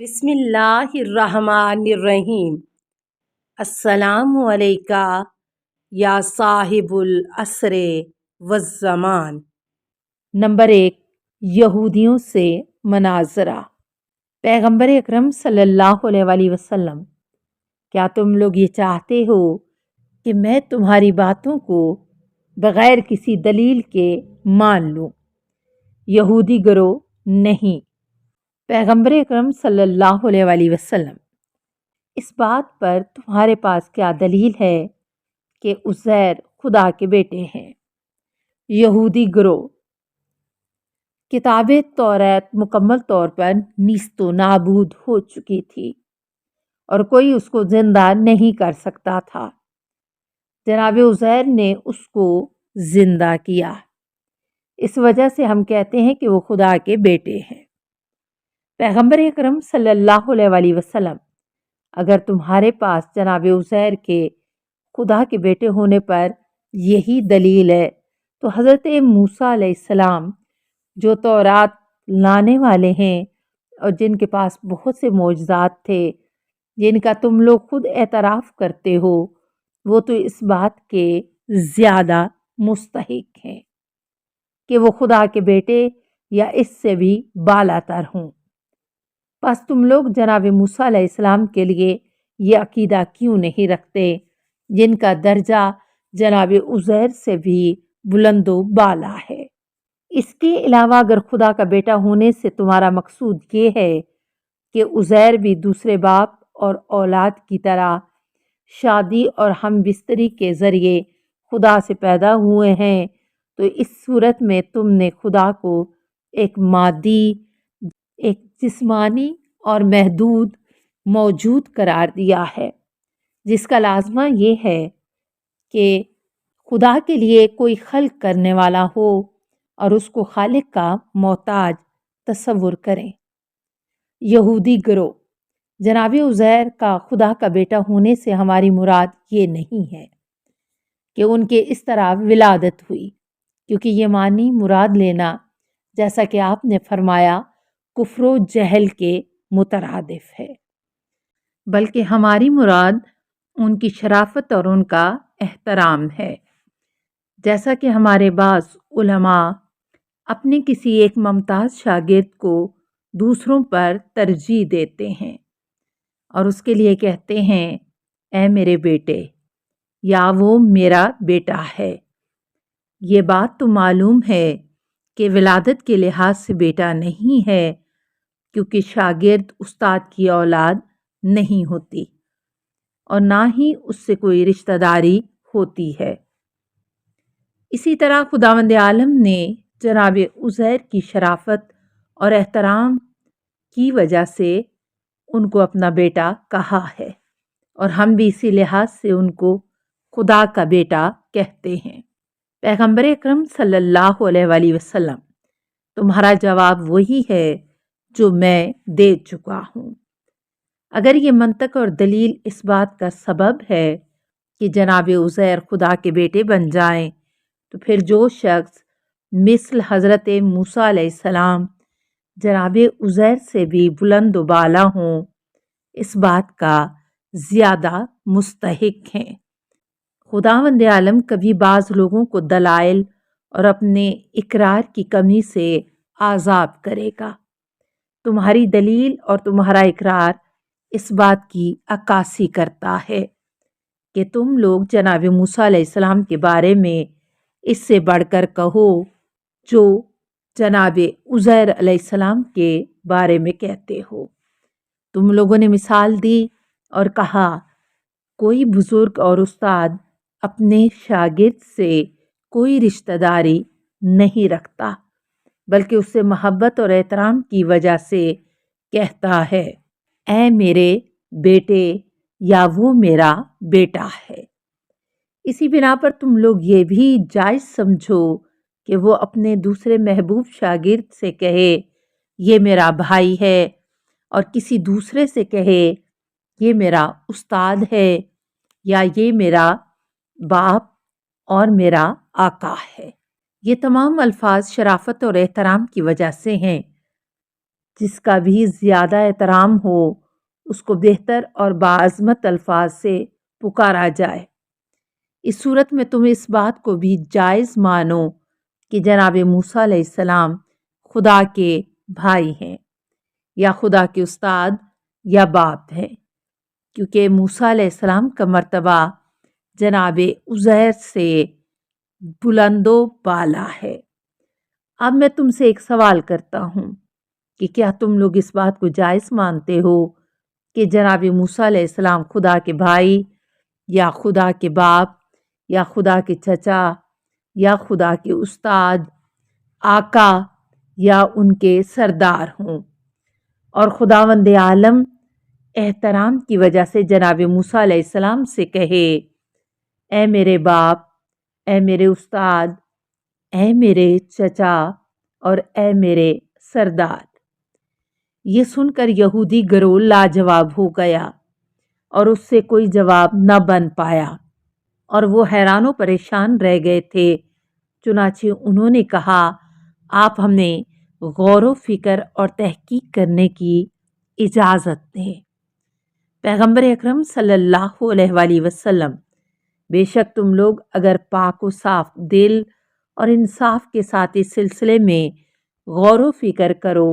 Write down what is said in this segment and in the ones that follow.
بسم اللہ الرحمن الرحیم۔ السلام علیکہ یا صاحب العصر والزمان۔ نمبر 1، یہودیوں سے مناظرہ۔ پیغمبر اکرم صلی اللہ علیہ وآلہ وسلم، کیا تم لوگ یہ چاہتے ہو کہ میں تمہاری باتوں کو بغیر کسی دلیل کے مان لوں؟ یہودی گروہ: نہیں۔ پیغمبر اکرم صلی اللہ علیہ وآلہ وسلم، اس بات پر تمہارے پاس کیا دلیل ہے کہ عزیر خدا کے بیٹے ہیں؟ یہودی گروہ: کتاب توریت مکمل طور پر نیست و نابود ہو چکی تھی اور کوئی اس کو زندہ نہیں کر سکتا تھا۔ جناب عزیر نے اس کو زندہ کیا، اس وجہ سے ہم کہتے ہیں کہ وہ خدا کے بیٹے ہیں۔ پیغمبر اکرم صلی اللہ علیہ وآلہ وسلم، اگر تمہارے پاس جناب عزیر کے خدا کے بیٹے ہونے پر یہی دلیل ہے تو حضرت موسیٰ علیہ السلام، جو تورات لانے والے ہیں اور جن کے پاس بہت سے معجزات تھے، جن کا تم لوگ خود اعتراف کرتے ہو، وہ تو اس بات کے زیادہ مستحق ہیں کہ وہ خدا کے بیٹے یا اس سے بھی بالا تر ہوں۔ پس تم لوگ جناب موسیٰ علیہ السلام کے لیے یہ عقیدہ کیوں نہیں رکھتے جن کا درجہ جناب عزیر سے بھی بلند و بالا ہے؟ اس کے علاوہ اگر خدا کا بیٹا ہونے سے تمہارا مقصود یہ ہے کہ عزیر بھی دوسرے باپ اور اولاد کی طرح شادی اور ہم بستری کے ذریعے خدا سے پیدا ہوئے ہیں، تو اس صورت میں تم نے خدا کو ایک مادی، ایک جسمانی اور محدود موجود قرار دیا ہے، جس کا لازمہ یہ ہے کہ خدا کے لیے کوئی خلق کرنے والا ہو اور اس کو خالق کا محتاج تصور کریں۔ یہودی گروہ: جناب عزیر کا خدا کا بیٹا ہونے سے ہماری مراد یہ نہیں ہے کہ ان کے اس طرح ولادت ہوئی، کیونکہ یہ معنی مراد لینا، جیسا کہ آپ نے فرمایا، کفر و جہل کے مترادف ہے، بلکہ ہماری مراد ان کی شرافت اور ان کا احترام ہے، جیسا کہ ہمارے بعض علماء اپنے کسی ایک ممتاز شاگرد کو دوسروں پر ترجیح دیتے ہیں اور اس کے لیے کہتے ہیں اے میرے بیٹے، یا وہ میرا بیٹا ہے۔ یہ بات تو معلوم ہے کہ ولادت کے لحاظ سے بیٹا نہیں ہے، کیونکہ شاگرد استاد کی اولاد نہیں ہوتی اور نہ ہی اس سے کوئی رشتہ داری ہوتی ہے۔ اسی طرح خداوند عالم نے جناب عزیر کی شرافت اور احترام کی وجہ سے ان کو اپنا بیٹا کہا ہے، اور ہم بھی اسی لحاظ سے ان کو خدا کا بیٹا کہتے ہیں۔ پیغمبر اکرم صلی اللہ علیہ وآلہ وسلم، تمہارا جواب وہی ہے جو میں دے چکا ہوں۔ اگر یہ منطق اور دلیل اس بات کا سبب ہے کہ جناب عزیر خدا کے بیٹے بن جائیں، تو پھر جو شخص مثل حضرت موسیٰ علیہ السلام جناب عزیر سے بھی بلند و بالا ہوں، اس بات کا زیادہ مستحق ہیں۔ خداوند عالم کبھی بعض لوگوں کو دلائل اور اپنے اقرار کی کمی سے عذاب کرے گا۔ تمہاری دلیل اور تمہارا اقرار اس بات کی عکاسی کرتا ہے کہ تم لوگ جناب موسیٰ علیہ السلام کے بارے میں اس سے بڑھ کر کہو جو جناب عزیر علیہ السلام کے بارے میں کہتے ہو۔ تم لوگوں نے مثال دی اور کہا کوئی بزرگ اور استاد اپنے شاگرد سے کوئی رشتہ داری نہیں رکھتا، بلکہ اس سے محبت اور احترام کی وجہ سے کہتا ہے اے میرے بیٹے، یا وہ میرا بیٹا ہے۔ اسی بنا پر تم لوگ یہ بھی جائز سمجھو کہ وہ اپنے دوسرے محبوب شاگرد سے کہے یہ میرا بھائی ہے، اور کسی دوسرے سے کہے یہ میرا استاد ہے، یا یہ میرا باپ اور میرا آقا ہے۔ یہ تمام الفاظ شرافت اور احترام کی وجہ سے ہیں۔ جس کا بھی زیادہ احترام ہو اس کو بہتر اور باعظمت الفاظ سے پکارا جائے۔ اس صورت میں تم اس بات کو بھی جائز مانو کہ جناب موسیٰ علیہ السلام خدا کے بھائی ہیں یا خدا کے استاد یا باپ ہیں، کیونکہ موسیٰ علیہ السلام کا مرتبہ جناب عزیر سے بلند و بالا ہے۔ اب میں تم سے ایک سوال کرتا ہوں کہ کیا تم لوگ اس بات کو جائز مانتے ہو کہ جناب موسیٰ علیہ السلام خدا کے بھائی یا خدا کے باپ یا خدا کے چچا یا خدا کے استاد، آقا یا ان کے سردار ہوں، اور خداوند عالم احترام کی وجہ سے جناب موسیٰ علیہ السلام سے کہے اے میرے باپ، اے میرے استاد، اے میرے چچا اور اے میرے سردار؟ یہ سن کر یہودی گروہ لاجواب ہو گیا اور اس سے کوئی جواب نہ بن پایا، اور وہ حیران و پریشان رہ گئے تھے۔ چنانچہ انہوں نے کہا آپ ہمیں غور و فکر اور تحقیق کرنے کی اجازت دیں۔ پیغمبر اکرم صلی اللہ علیہ وآلہ وسلم، بے شک تم لوگ اگر پاک و صاف دل اور انصاف کے ساتھ اس سلسلے میں غور و فکر کرو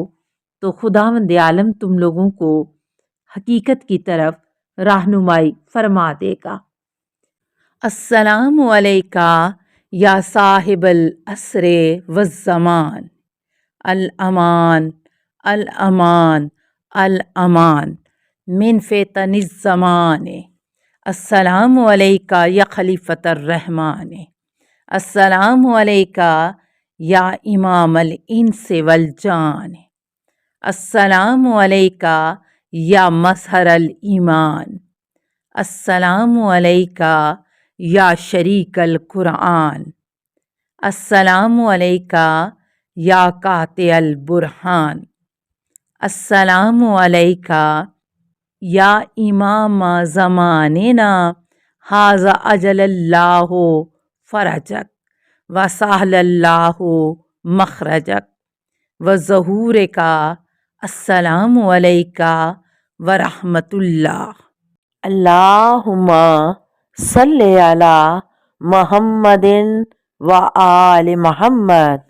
تو خداوند عالم تم لوگوں کو حقیقت کی طرف رہنمائی فرما دے گا۔ السلام علیکہ یا صاحب العصر والزمان، الامان الامان الامان من فتن الزمان، السلام علیکہ یا خلیفۃ الرحمن، السلام علیکہ یا امام الانس والجان، السلام علیکہ یا مظہر الایمان، السلام علیکہ یا شریک القرآن، السلام علیکہ یا قاطع البرہان، السلام علیکہ یا امام زماننا ھذا اجل اللہ فرجک وسہل اللہ مخرجک وظہورک، السلام علیکہ ورحمۃ اللہ۔ اللہم صلی علی محمد و آل محمد۔